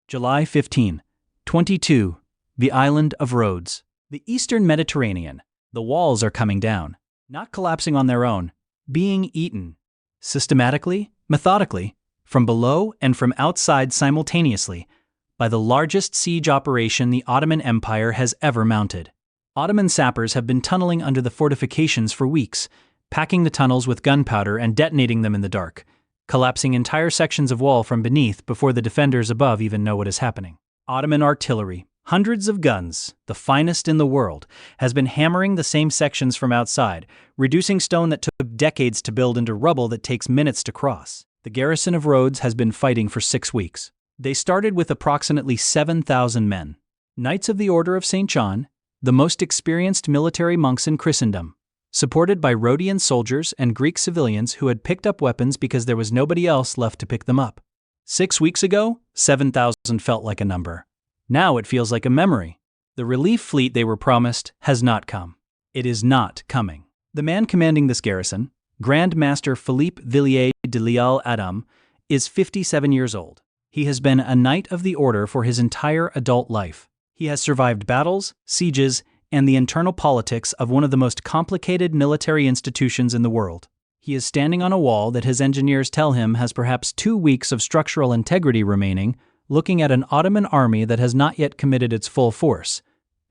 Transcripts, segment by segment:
July 15, 22. The island of Rhodes. The eastern Mediterranean. The walls are coming down. Not collapsing on their own. Being eaten. Systematically, methodically, from below and from outside simultaneously, by the largest siege operation the Ottoman Empire has ever mounted. Ottoman sappers have been tunneling under the fortifications for weeks, packing the tunnels with gunpowder and detonating them in the dark, collapsing entire sections of wall from beneath before the defenders above even know what is happening. Ottoman artillery, hundreds of guns, the finest in the world, has been hammering the same sections from outside, reducing stone that took decades to build into rubble that takes minutes to cross. The garrison of Rhodes has been fighting for 6 weeks. They started with approximately 7,000 men. Knights of the Order of St. John, the most experienced military monks in Christendom, supported by Rhodian soldiers and Greek civilians who had picked up weapons because there was nobody else left to pick them up. 6 weeks ago, 7,000 felt like a number. Now it feels like a memory. The relief fleet they were promised has not come. It is not coming. The man commanding this garrison, Grand Master Philippe Villiers de L'Isle Adam, is 57 years old. He has been a Knight of the Order for his entire adult life. He has survived battles, sieges, and the internal politics of one of the most complicated military institutions in the world. He is standing on a wall that his engineers tell him has perhaps 2 weeks of structural integrity remaining, looking at an Ottoman army that has not yet committed its full force,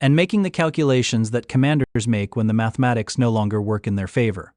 and making the calculations that commanders make when the mathematics no longer work in their favor.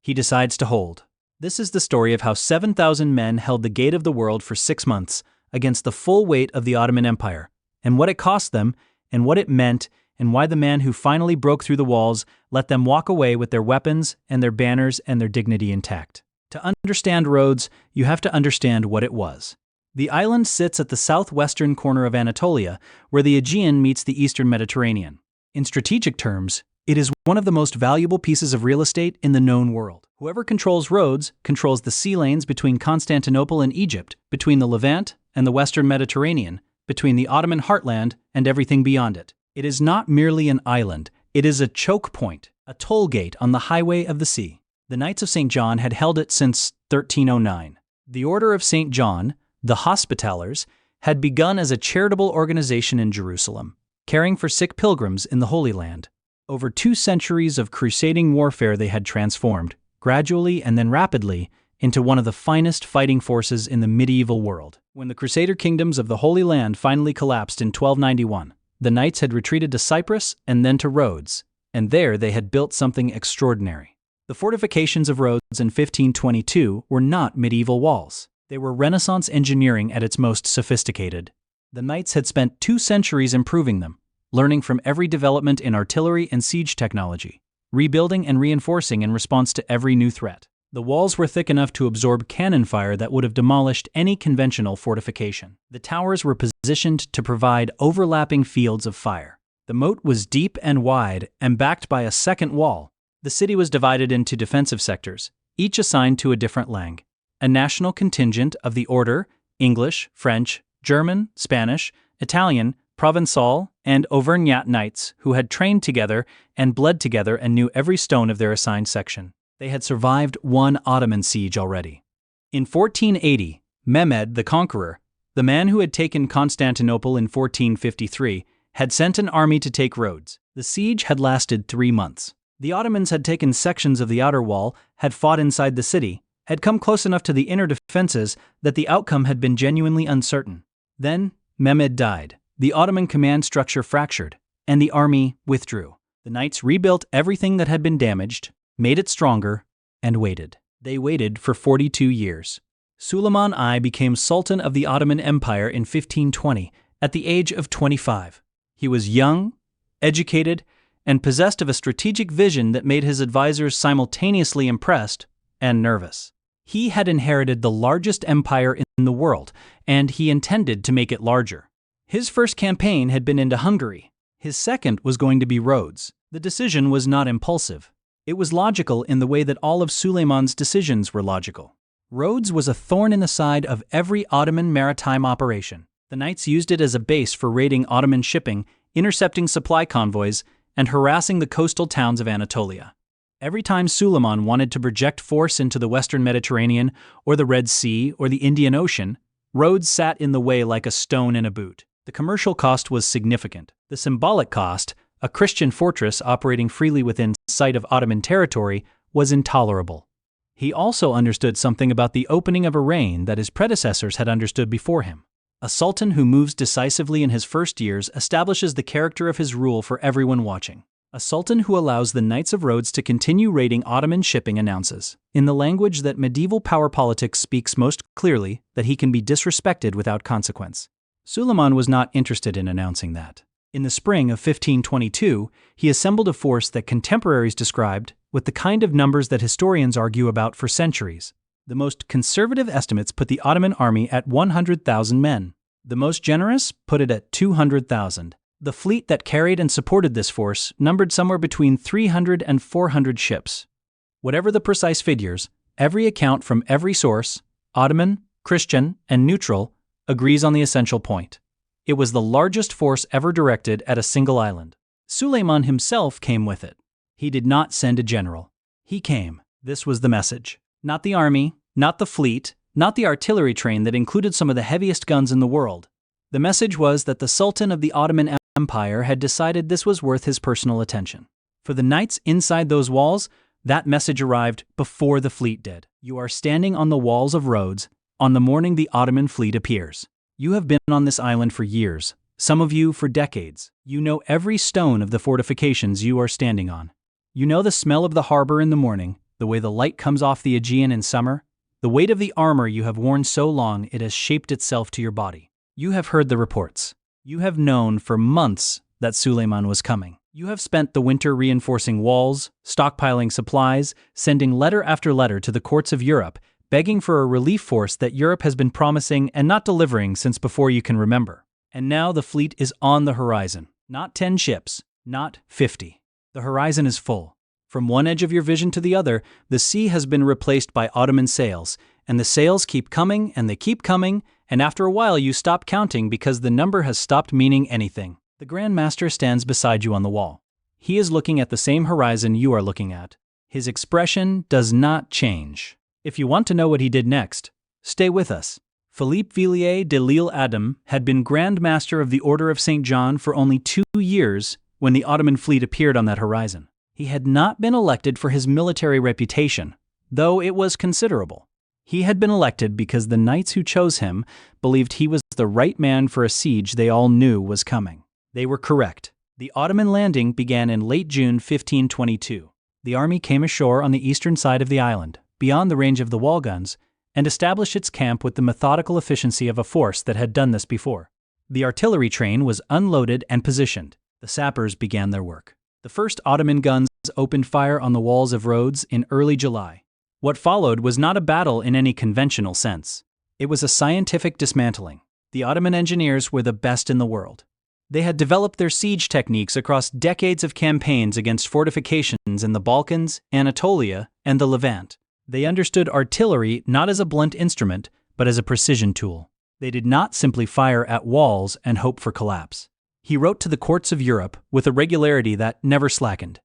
He decides to hold. This is the story of how 7,000 men held the gate of the world for 6 months against the full weight of the Ottoman Empire, and what it cost them, and what it meant, and why the man who finally broke through the walls let them walk away with their weapons and their banners and their dignity intact. To understand Rhodes, you have to understand what it was. The island sits at the southwestern corner of Anatolia, where the Aegean meets the eastern Mediterranean. In strategic terms, it is one of the most valuable pieces of real estate in the known world. Whoever controls Rhodes controls the sea lanes between Constantinople and Egypt, between the Levant and the western Mediterranean, between the Ottoman heartland and everything beyond it. It is not merely an island, it is a choke point, a toll gate on the highway of the sea. The Knights of St. John had held it since 1309. The Order of St. John, the Hospitallers, had begun as a charitable organization in Jerusalem, caring for sick pilgrims in the Holy Land. Over 2 centuries of crusading warfare they had transformed, gradually and then rapidly, into one of the finest fighting forces in the medieval world. When the Crusader kingdoms of the Holy Land finally collapsed in 1291, the Knights had retreated to Cyprus and then to Rhodes, and there they had built something extraordinary. The fortifications of Rhodes in 1522 were not medieval walls. They were Renaissance engineering at its most sophisticated. The Knights had spent 2 centuries improving them, learning from every development in artillery and siege technology, rebuilding and reinforcing in response to every new threat. The walls were thick enough to absorb cannon fire that would have demolished any conventional fortification. The towers were positioned to provide overlapping fields of fire. The moat was deep and wide and backed by a second wall. The city was divided into defensive sectors, each assigned to a different lang. A national contingent of the Order, English, French, German, Spanish, Italian, Provençal, and Auvergnat Knights who had trained together and bled together and knew every stone of their assigned section. They had survived 1 Ottoman siege already. In 1480, Mehmed the Conqueror, the man who had taken Constantinople in 1453, had sent an army to take Rhodes. The siege had lasted 3 months. The Ottomans had taken sections of the outer wall, had fought inside the city, had come close enough to the inner defenses that the outcome had been genuinely uncertain. Then, Mehmed died, the Ottoman command structure fractured, and the army withdrew. The Knights rebuilt everything that had been damaged, made it stronger, and waited. They waited for 42 years. Suleiman I became Sultan of the Ottoman Empire in 1520, at the age of 25. He was young, educated, and possessed of a strategic vision that made his advisors simultaneously impressed and nervous. He had inherited the largest empire in the world, and he intended to make it larger. His first campaign had been into Hungary. His second was going to be Rhodes. The decision was not impulsive. It was logical in the way that all of Suleiman's decisions were logical. Rhodes was a thorn in the side of every Ottoman maritime operation. The Knights used it as a base for raiding Ottoman shipping, intercepting supply convoys, and harassing the coastal towns of Anatolia. Every time Suleiman wanted to project force into the western Mediterranean, or the Red Sea, or the Indian Ocean, Rhodes sat in the way like a stone in a boot. The commercial cost was significant. The symbolic cost, a Christian fortress operating freely within sight of Ottoman territory, was intolerable. He also understood something about the opening of a reign that his predecessors had understood before him. A sultan who moves decisively in his first years establishes the character of his rule for everyone watching. A sultan who allows the Knights of Rhodes to continue raiding Ottoman shipping announces, in the language that medieval power politics speaks most clearly, that he can be disrespected without consequence. Suleiman was not interested in announcing that. In the spring of 1522, he assembled a force that contemporaries described with the kind of numbers that historians argue about for centuries. The most conservative estimates put the Ottoman army at 100,000 men. The most generous put it at 200,000. The fleet that carried and supported this force numbered somewhere between 300 and 400 ships. Whatever the precise figures, every account from every source, Ottoman, Christian, and neutral, agrees on the essential point. It was the largest force ever directed at a single island. Suleiman himself came with it. He did not send a general. He came. This was the message. Not the army, not the fleet, not the artillery train that included some of the heaviest guns in the world. The message was that the Sultan of the Ottoman Empire had decided this was worth his personal attention. For the knights inside those walls, that message arrived before the fleet did. You are standing on the walls of Rhodes on the morning the Ottoman fleet appears. You have been on this island for years, some of you for decades. You know every stone of the fortifications you are standing on. You know the smell of the harbor in the morning, the way the light comes off the Aegean in summer, the weight of the armor you have worn so long it has shaped itself to your body. You have heard the reports. You have known for months that Suleiman was coming. You have spent the winter reinforcing walls, stockpiling supplies, sending letter after letter to the courts of Europe, begging for a relief force that Europe has been promising and not delivering since before you can remember. And now the fleet is on the horizon. Not 10 ships, not 50. The horizon is full. From one edge of your vision to the other, the sea has been replaced by Ottoman sails, and the sails keep coming and they keep coming, and after a while you stop counting because the number has stopped meaning anything. The Grand Master stands beside you on the wall. He is looking at the same horizon you are looking at. His expression does not change. If you want to know what he did next, stay with us. Philippe Villiers de l'Isle Adam had been Grand Master of the Order of St. John for only 2 years when the Ottoman fleet appeared on that horizon. He had not been elected for his military reputation, though it was considerable. He had been elected because the knights who chose him believed he was the right man for a siege they all knew was coming. They were correct. The Ottoman landing began in late June 1522. The army came ashore on the eastern side of the island, beyond the range of the wall guns, and established its camp with the methodical efficiency of a force that had done this before. The artillery train was unloaded and positioned. The sappers began their work. The first Ottoman guns opened fire on the walls of Rhodes in early July. What followed was not a battle in any conventional sense. It was a scientific dismantling. The Ottoman engineers were the best in the world. They had developed their siege techniques across decades of campaigns against fortifications in the Balkans, Anatolia, and the Levant. They understood artillery not as a blunt instrument, but as a precision tool. They did not simply fire at walls and hope for collapse. He wrote to the courts of Europe with a regularity that never slackened.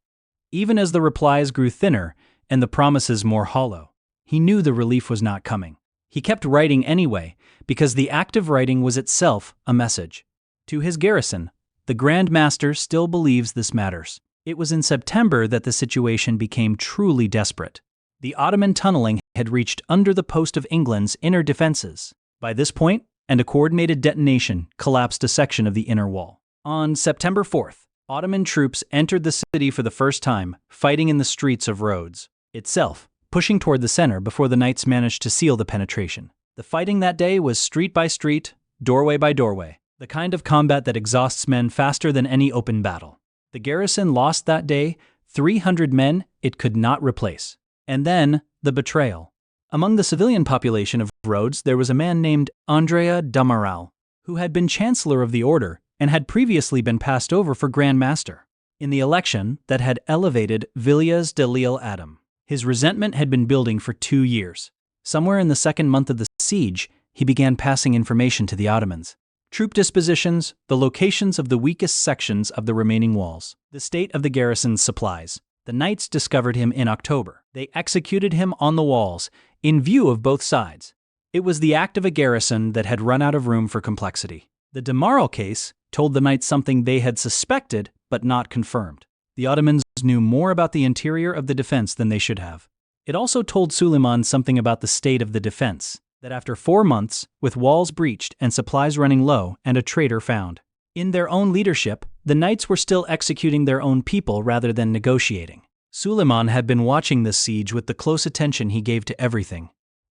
Even as the replies grew thinner and the promises more hollow, he knew the relief was not coming. He kept writing anyway, because the act of writing was itself a message. To his garrison, the Grand Master still believes this matters. It was in September that the situation became truly desperate. The Ottoman tunneling had reached under the post of England's inner defenses. By this point, and a coordinated detonation collapsed a section of the inner wall. On September 4th, Ottoman troops entered the city for the first time, fighting in the streets of Rhodes itself, pushing toward the center before the knights managed to seal the penetration. The fighting that day was street by street, doorway by doorway, the kind of combat that exhausts men faster than any open battle. The garrison lost that day 300 men it could not replace. And then, the betrayal. Among the civilian population of Rhodes, there was a man named Andrea d'Amaral, who had been Chancellor of the Order and had previously been passed over for Grand Master in the election that had elevated Villiers de l'Isle Adam. His resentment had been building for 2 years. Somewhere in the second month of the siege, he began passing information to the Ottomans. Troop dispositions, the locations of the weakest sections of the remaining walls, the state of the garrison's supplies. The knights discovered him in October. They executed him on the walls, in view of both sides. It was the act of a garrison that had run out of room for complexity. The Demarel case told the knights something they had suspected but not confirmed. The Ottomans knew more about the interior of the defense than they should have. It also told Suleiman something about the state of the defense, that after 4 months, with walls breached and supplies running low and a traitor found, in their own leadership, the knights were still executing their own people rather than negotiating. Suleiman had been watching this siege with the close attention he gave to everything.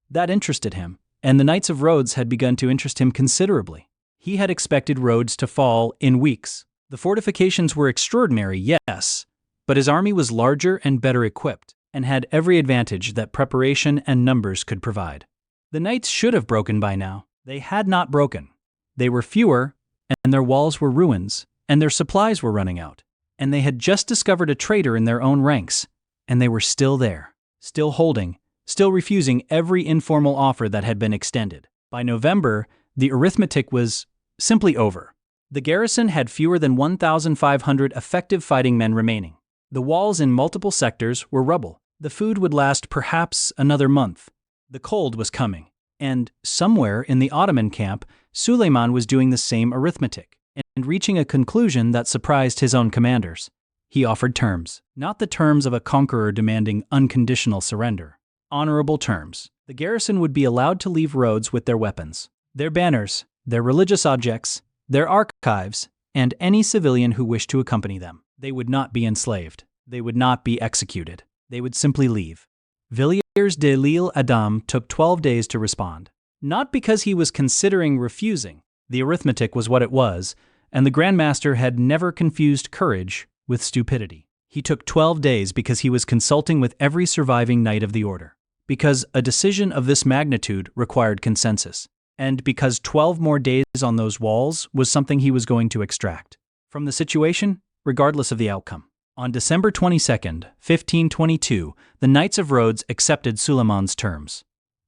That interested him, and the Knights of Rhodes had begun to interest him considerably. He had expected Rhodes to fall in weeks. The fortifications were extraordinary, yes, but his army was larger and better equipped, and had every advantage that preparation and numbers could provide. The knights should have broken by now. They had not broken. They were fewer, and their walls were ruins, and their supplies were running out. And they had just discovered a traitor in their own ranks, and they were still there, still holding, still refusing every informal offer that had been extended. By November, the arithmetic was simply over. The garrison had fewer than 1,500 effective fighting men remaining. The walls in multiple sectors were rubble. The food would last perhaps another month. The cold was coming, and somewhere in the Ottoman camp, Suleiman was doing the same arithmetic and reaching a conclusion that surprised his own commanders. He offered terms, not the terms of a conqueror demanding unconditional surrender. Honorable terms. The garrison would be allowed to leave Rhodes with their weapons, their banners, their religious objects, their archives, and any civilian who wished to accompany them. They would not be enslaved. They would not be executed. They would simply leave. Villiers de l'Isle Adam took 12 days to respond. Not because he was considering refusing. The arithmetic was what it was, and the Grand Master had never confused courage with stupidity. He took 12 days because he was consulting with every surviving knight of the order. Because a decision of this magnitude required consensus. And because 12 more days on those walls was something he was going to extract from the situation, regardless of the outcome. On December 22, 1522, the Knights of Rhodes accepted Suleiman's terms.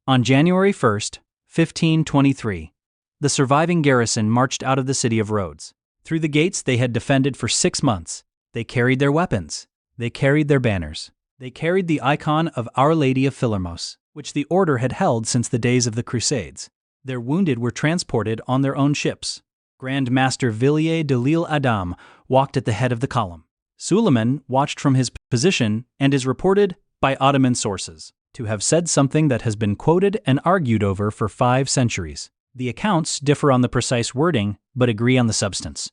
On January 1, 1523, the surviving garrison marched out of the city of Rhodes. Through the gates they had defended for 6 months. They carried their weapons. They carried their banners. They carried the icon of Our Lady of Philermos, which the order had held since the days of the Crusades. Their wounded were transported on their own ships. Grand Master Villiers de l'Isle Adam walked at the head of the column. Suleiman watched from his position and is reported, by Ottoman sources, to have said something that has been quoted and argued over for 5 centuries. The accounts differ on the precise wording, but agree on the substance.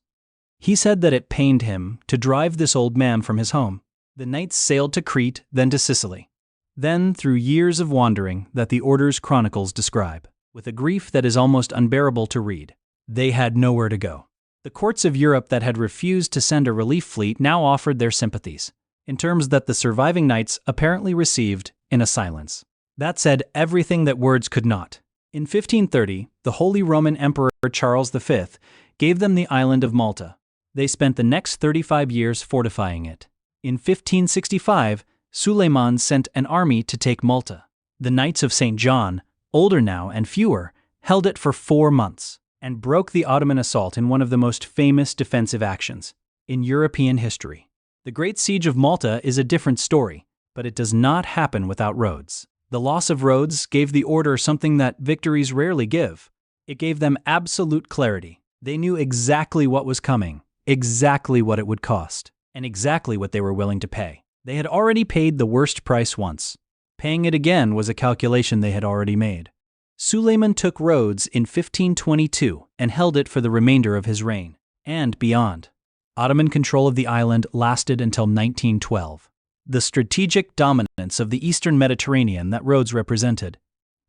He said that it pained him to drive this old man from his home. The knights sailed to Crete, then to Sicily. Then through years of wandering that the order's chronicles describe, with a grief that is almost unbearable to read. They had nowhere to go. The courts of Europe that had refused to send a relief fleet now offered their sympathies, in terms that the surviving knights apparently received in a silence. That said everything that words could not. In 1530, the Holy Roman Emperor Charles V gave them the island of Malta. They spent the next 35 years fortifying it. In 1565, Suleiman sent an army to take Malta. The Knights of St. John, older now and fewer, held it for 4 months and broke the Ottoman assault in one of the most famous defensive actions in European history. The Great Siege of Malta is a different story, but it does not happen without Rhodes. The loss of Rhodes gave the order something that victories rarely give. It gave them absolute clarity. They knew exactly what was coming, exactly what it would cost, and exactly what they were willing to pay. They had already paid the worst price once. Paying it again was a calculation they had already made. Suleiman took Rhodes in 1522 and held it for the remainder of his reign, and beyond. Ottoman control of the island lasted until 1912. The strategic dominance of the eastern Mediterranean that Rhodes represented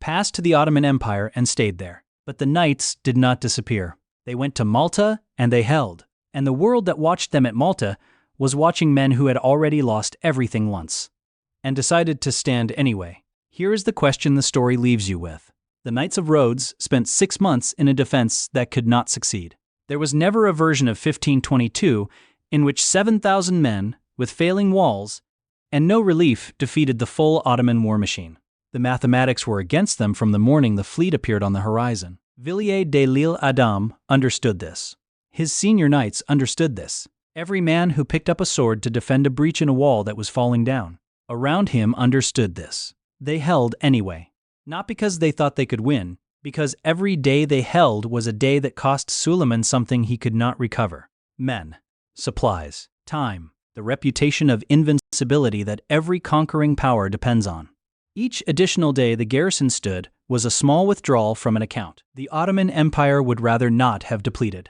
passed to the Ottoman Empire and stayed there. But the knights did not disappear. They went to Malta and they held. And the world that watched them at Malta was watching men who had already lost everything once and decided to stand anyway. Here is the question the story leaves you with. The Knights of Rhodes spent 6 months in a defense that could not succeed. There was never a version of 1522 in which 7,000 men, with failing walls, and no relief defeated the full Ottoman war machine. The mathematics were against them from the morning the fleet appeared on the horizon. Villiers de l'Isle Adam understood this. His senior knights understood this. Every man who picked up a sword to defend a breach in a wall that was falling down around him understood this. They held anyway. Not because they thought they could win, because every day they held was a day that cost Suleiman something he could not recover: men, supplies, time, the reputation of invincibility that every conquering power depends on. Each additional day the garrison stood was a small withdrawal from an account the Ottoman Empire would rather not have depleted.